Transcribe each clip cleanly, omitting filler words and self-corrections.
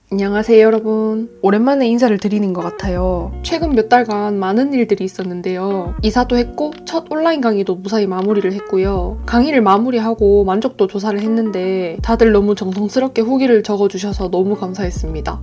안녕하세요 여러분. 오랜만에 인사를 드리는 것 같아요. 최근 몇 달간 많은 일들이 있었는데요. 이사도 했고 첫 온라인 강의도 무사히 마무리를 했고요. 강의를 마무리하고 만족도 조사를 했는데 다들 너무 정성스럽게 후기를 적어주셔서 너무 감사했습니다.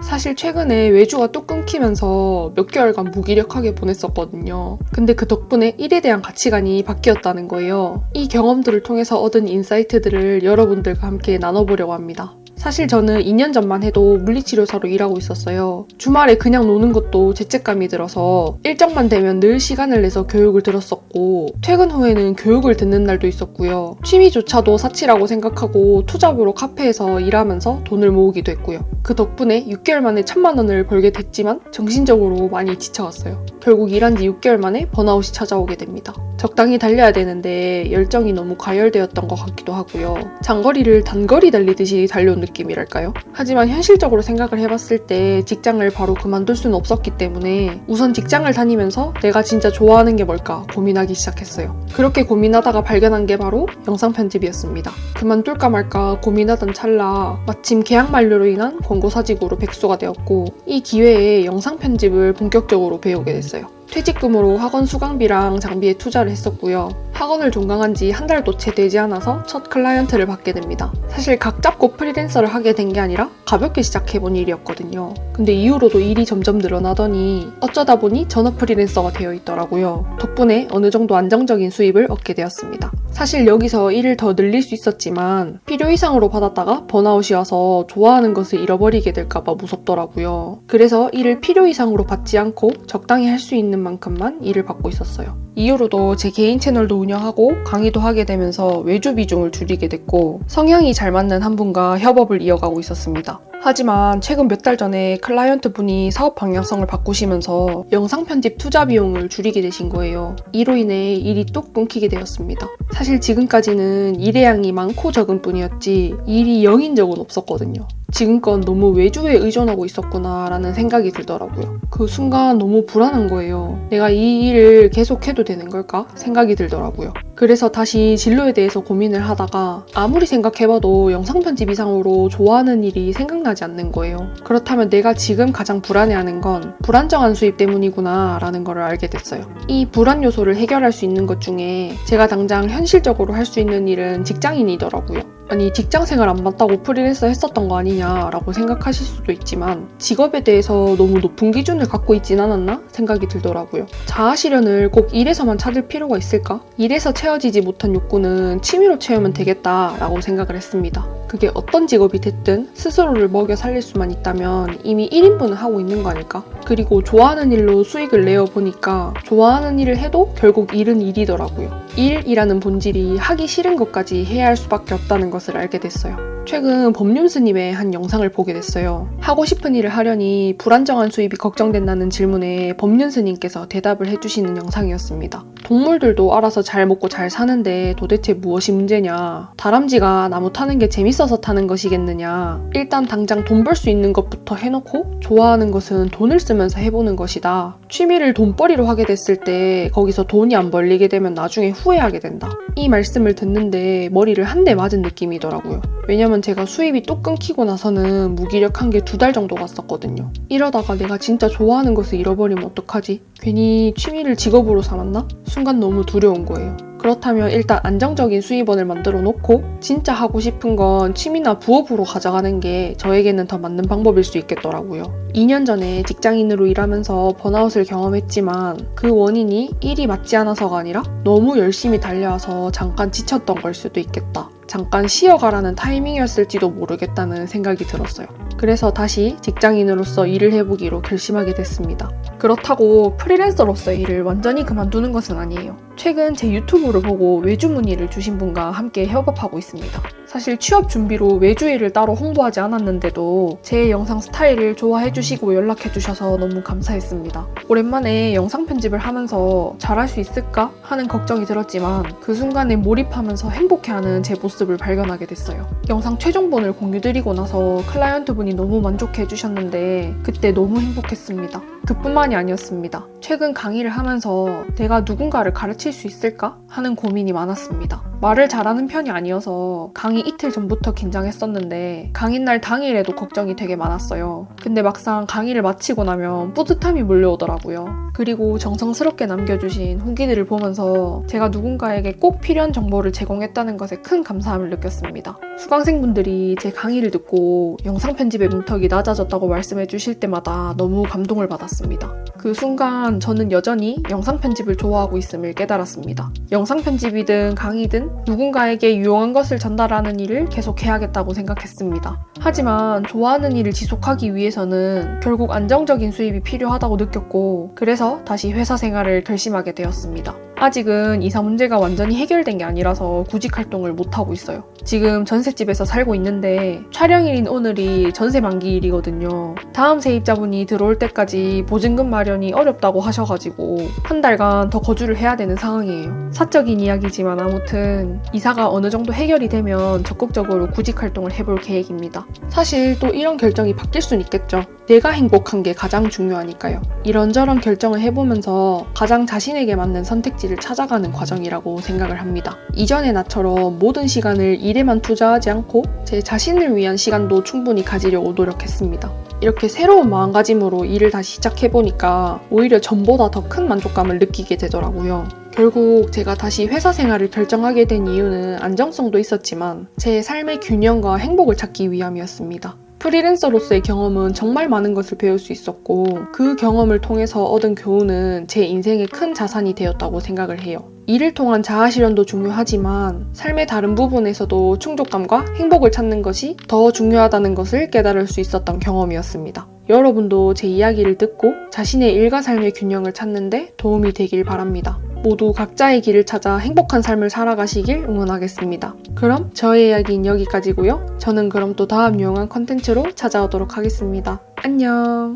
사실 최근에 외주가 뚝 끊기면서 몇 개월간 무기력하게 보냈었거든요. 근데 그 덕분에 일에 대한 가치관이 바뀌었다는 거예요. 이 경험들을 통해서 얻은 인사이트들을 여러분들과 함께 나눠보려고 합니다. 사실 저는 2년 전만 해도 물리치료사로 일하고 있었어요. 주말에 그냥 노는 것도 죄책감이 들어서 일정만 되면 늘 시간을 내서 교육을 들었었고 퇴근 후에는 교육을 듣는 날도 있었고요. 취미조차도 사치라고 생각하고 투잡으로 카페에서 일하면서 돈을 모으기도 했고요. 그 덕분에 6개월 만에 1,000만 원을 벌게 됐지만 정신적으로 많이 지쳐갔어요. 결국 일한 지 6개월 만에 번아웃이 찾아오게 됩니다. 적당히 달려야 되는데 열정이 너무 과열되었던 것 같기도 하고요. 장거리를 단거리 달리듯이 달려온 느낌이랄까요? 하지만 현실적으로 생각을 해봤을 때 직장을 바로 그만둘 수는 없었기 때문에 우선 직장을 다니면서 내가 진짜 좋아하는 게 뭘까 고민하기 시작했어요. 그렇게 고민하다가 발견한 게 바로 영상 편집이었습니다. 그만둘까 말까 고민하던 찰나 마침 계약 만료로 인한 권고사직으로 백수가 되었고 이 기회에 영상 편집을 본격적으로 배우게 됐어요. 퇴직금으로 학원 수강비랑 장비에 투자를 했었고요. 학원을 종강한 지 한 달도 채 되지 않아서 첫 클라이언트를 받게 됩니다. 사실 각 잡고 프리랜서를 하게 된 게 아니라 가볍게 시작해본 일이었거든요. 근데 이후로도 일이 점점 늘어나더니 어쩌다 보니 전업 프리랜서가 되어 있더라고요. 덕분에 어느 정도 안정적인 수입을 얻게 되었습니다. 사실 여기서 일을 더 늘릴 수 있었지만 필요 이상으로 받았다가 번아웃이 와서 좋아하는 것을 잃어버리게 될까봐 무섭더라고요. 그래서 일을 필요 이상으로 받지 않고 적당히 할 수 있는 만큼만 일을 받고 있었어요. 이후로도 제 개인 채널도 운영하고 강의도 하게 되면서 외주 비중을 줄이게 됐고 성향이 잘 맞는 한 분과 협업을 이어가고 있었습니다. 하지만 최근 몇 달 전에 클라이언트 분이 사업 방향성을 바꾸시면서 영상 편집 투자 비용을 줄이게 되신 거예요. 이로 인해 일이 뚝 끊기게 되었습니다. 사실 지금까지는 일의 양이 많고 적은 뿐이었지 일이 0인 적은 없었거든요. 지금껏 너무 외주에 의존하고 있었구나 라는 생각이 들더라고요. 그 순간 너무 불안한 거예요. 내가 이 일을 계속해도 되는 걸까? 생각이 들더라고요. 그래서 다시 진로에 대해서 고민을 하다가 아무리 생각해봐도 영상 편집 이상으로 좋아하는 일이 생각나지 않는 거예요. 그렇다면 내가 지금 가장 불안해하는 건 불안정한 수입 때문이구나 라는 걸 알게 됐어요. 이 불안 요소를 해결할 수 있는 것 중에 제가 당장 현실적으로 할 수 있는 일은 직장인이더라고요. 아니 직장생활 안 맞다고 프리랜서 했었던 거 아니냐라고 생각하실 수도 있지만 직업에 대해서 너무 높은 기준을 갖고 있진 않았나 생각이 들더라고요. 자아실현을 꼭 일에서만 찾을 필요가 있을까? 일에서 채워지지 못한 욕구는 취미로 채우면 되겠다라고 생각을 했습니다. 그게 어떤 직업이 됐든 스스로를 먹여 살릴 수만 있다면 이미 1인분은 하고 있는 거 아닐까? 그리고 좋아하는 일로 수익을 내어보니까 좋아하는 일을 해도 결국 일은 일이더라고요. 일이라는 본질이 하기 싫은 것까지 해야 할 수밖에 없다는 것을 알게 됐어요. 최근 법륜스님의 한 영상을 보게 됐어요. 하고 싶은 일을 하려니 불안정한 수입이 걱정된다는 질문에 법륜스님께서 대답을 해주시는 영상이었습니다. 동물들도 알아서 잘 먹고 잘 사는데 도대체 무엇이 문제냐? 다람쥐가 나무 타는 게 재밌어서 타는 것이겠느냐? 일단 당장 돈 벌 수 있는 것부터 해놓고 좋아하는 것은 돈을 쓰면서 해보는 것이다. 취미를 돈벌이로 하게 됐을 때 거기서 돈이 안 벌리게 되면 나중에 후회하게 된다. 이 말씀을 듣는데 머리를 한 대 맞은 느낌이더라고요. 왜냐면 제가 수입이 뚝 끊기고 나서는 무기력한 게 2달 정도 갔었거든요. 이러다가 내가 진짜 좋아하는 것을 잃어버리면 어떡하지? 괜히 취미를 직업으로 삼았나? 순간 너무 두려운 거예요. 그렇다면 일단 안정적인 수입원을 만들어 놓고 진짜 하고 싶은 건 취미나 부업으로 가져가는 게 저에게는 더 맞는 방법일 수 있겠더라고요. 2년 전에 직장인으로 일하면서 번아웃을 경험했지만 그 원인이 일이 맞지 않아서가 아니라 너무 열심히 달려와서 잠깐 지쳤던 걸 수도 있겠다. 잠깐 쉬어가라는 타이밍이었을지도 모르겠다는 생각이 들었어요. 그래서 다시 직장인으로서 일을 해보기로 결심하게 됐습니다. 그렇다고 프리랜서로서의 일을 완전히 그만두는 것은 아니에요. 최근 제 유튜브를 보고 외주 문의를 주신 분과 함께 협업하고 있습니다. 사실 취업 준비로 외주 일을 따로 홍보하지 않았는데도 제 영상 스타일을 좋아해주시고 연락해주셔서 너무 감사했습니다. 오랜만에 영상 편집을 하면서 잘할 수 있을까 하는 걱정이 들었지만 그 순간에 몰입하면서 행복해하는 제 모습을 발견하게 됐어요. 영상 최종본을 공유드리고 나서 클라이언트 분이 너무 만족해주셨는데 그때 너무 행복했습니다. 그뿐만이 아니었습니다. 최근 강의를 하면서 내가 누군가를 가르칠 수 있을까 하는 고민이 많았습니다. 말을 잘하는 편이 아니어서 강의 이틀 전부터 긴장했었는데 강의날 당일에도 걱정이 되게 많았어요. 근데 막상 강의를 마치고 나면 뿌듯함이 몰려오더라고요. 그리고 정성스럽게 남겨주신 후기들을 보면서 제가 누군가에게 꼭 필요한 정보를 제공했다는 것에 큰 감사함을 느꼈습니다. 수강생분들이 제 강의를 듣고 영상 편집의 문턱이 낮아졌다고 말씀해 주실 때마다 너무 감동을 받았습니다. 그 순간 저는 여전히 영상 편집을 좋아하고 있음을 깨달았습니다. 영상 편집이든 강의든 누군가에게 유용한 것을 전달하는 일을 계속 해야겠다고 생각했습니다. 하지만 좋아하는 일을 지속하기 위해서는 결국 안정적인 수입이 필요하다고 느꼈고 그래서 다시 회사 생활을 결심하게 되었습니다. 아직은 이사 문제가 완전히 해결된 게 아니라서 구직 활동을 못하고 있어요. 지금 전셋집에서 살고 있는데 촬영일인 오늘이 전세 만기일이거든요. 다음 세입자분이 들어올 때까지 보증금 마련이 어렵다고 하셔가지고 한 달간 더 거주를 해야 되는 상황이에요. 사적인 이야기지만 아무튼 이사가 어느 정도 해결이 되면 적극적으로 구직 활동을 해볼 계획입니다. 사실 또 이런 결정이 바뀔 순 있겠죠. 내가 행복한 게 가장 중요하니까요. 이런저런 결정을 해보면서 가장 자신에게 맞는 선택지를 찾아가는 과정이라고 생각을 합니다. 이전의 나처럼 모든 시간을 일에만 투자하지 않고 제 자신을 위한 시간도 충분히 가지려고 노력했습니다. 이렇게 새로운 마음가짐으로 일을 다시 시작해보니까 오히려 전보다 더 큰 만족감을 느끼게 되더라고요. 결국 제가 다시 회사 생활을 결정하게 된 이유는 안정성도 있었지만 제 삶의 균형과 행복을 찾기 위함이었습니다. 프리랜서로서의 경험은 정말 많은 것을 배울 수 있었고 그 경험을 통해서 얻은 교훈은 제 인생의 큰 자산이 되었다고 생각을 해요. 일을 통한 자아실현도 중요하지만 삶의 다른 부분에서도 충족감과 행복을 찾는 것이 더 중요하다는 것을 깨달을 수 있었던 경험이었습니다. 여러분도 제 이야기를 듣고 자신의 일과 삶의 균형을 찾는 데 도움이 되길 바랍니다. 모두 각자의 길을 찾아 행복한 삶을 살아가시길 응원하겠습니다. 그럼 저의 이야기는 여기까지고요. 저는 그럼 또 다음 유용한 컨텐츠로 찾아오도록 하겠습니다. 안녕!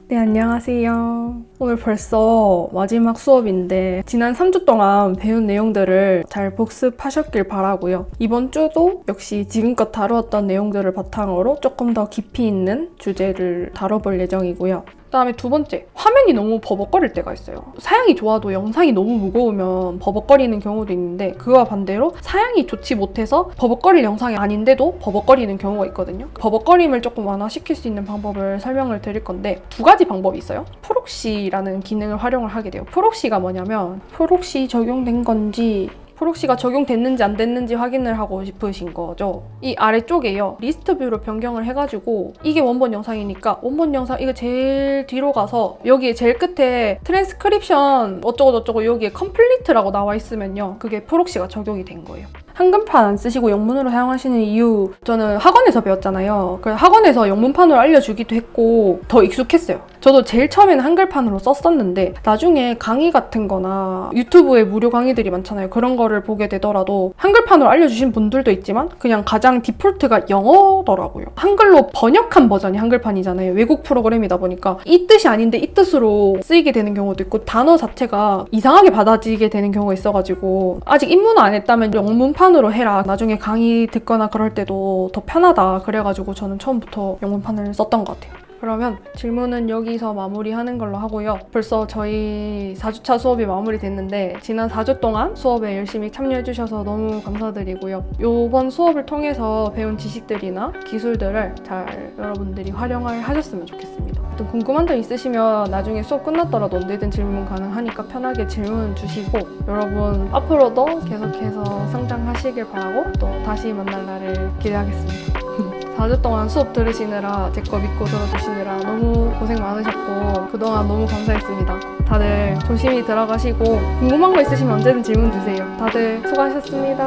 네, 안녕하세요. 오늘 벌써 마지막 수업인데 지난 3주 동안 배운 내용들을 잘 복습하셨길 바라고요. 이번 주도 역시 지금껏 다루었던 내용들을 바탕으로 조금 더 깊이 있는 주제를 다뤄볼 예정이고요. 그다음에 두 번째, 화면이 너무 버벅거릴 때가 있어요. 사양이 좋아도 영상이 너무 무거우면 버벅거리는 경우도 있는데 그와 반대로 사양이 좋지 못해서 버벅거릴 영상이 아닌데도 버벅거리는 경우가 있거든요. 버벅거림을 조금 완화시킬 수 있는 방법을 설명을 드릴 건데 두 가지 방법이 있어요. 프록시라는 기능을 활용을 하게 돼요. 프록시가 뭐냐면 프록시 적용된 건지 프록시가 적용됐는지 안 됐는지 확인을 하고 싶으신 거죠. 이 아래쪽에요. 리스트 뷰로 변경을 해가지고 이게 원본 영상이니까 원본 영상 이거 제일 뒤로 가서 여기에 제일 끝에 트랜스크립션 어쩌고저쩌고 여기에 컴플리트라고 나와 있으면요. 그게 프록시가 적용이 된 거예요. 한글판 안 쓰시고 영문으로 사용하시는 이유 저는 학원에서 배웠잖아요. 그래서 학원에서 영문판으로 알려주기도 했고 더 익숙했어요. 저도 제일 처음에는 한글판으로 썼었는데 나중에 강의 같은 거나 유튜브에 무료 강의들이 많잖아요. 그런 거를 보게 되더라도 한글판으로 알려주신 분들도 있지만 그냥 가장 디폴트가 영어더라고요. 한글로 번역한 버전이 한글판이잖아요. 외국 프로그램이다 보니까 이 뜻이 아닌데 이 뜻으로 쓰이게 되는 경우도 있고 단어 자체가 이상하게 받아지게 되는 경우가 있어가지고 아직 입문을 안 했다면 영문판으로 해라. 나중에 강의 듣거나 그럴 때도 더 편하다. 그래가지고 저는 처음부터 영문판을 썼던 것 같아요. 그러면 질문은 여기서 마무리하는 걸로 하고요. 벌써 저희 4주차 수업이 마무리됐는데 지난 4주 동안 수업에 열심히 참여해주셔서 너무 감사드리고요. 이번 수업을 통해서 배운 지식들이나 기술들을 잘 여러분들이 활용을 하셨으면 좋겠습니다. 또 궁금한 점 있으시면 나중에 수업 끝났더라도 언제든 질문 가능하니까 편하게 질문 주시고 여러분 앞으로도 계속해서 성장하시길 바라고 또 다시 만날 날을 기대하겠습니다. 4주 동안 수업 들으시느라 제 거 믿고 들어주시느라 너무 고생 많으셨고 그동안 너무 감사했습니다. 다들 조심히 들어가시고 궁금한 거 있으시면 언제든 질문 주세요. 다들 수고하셨습니다.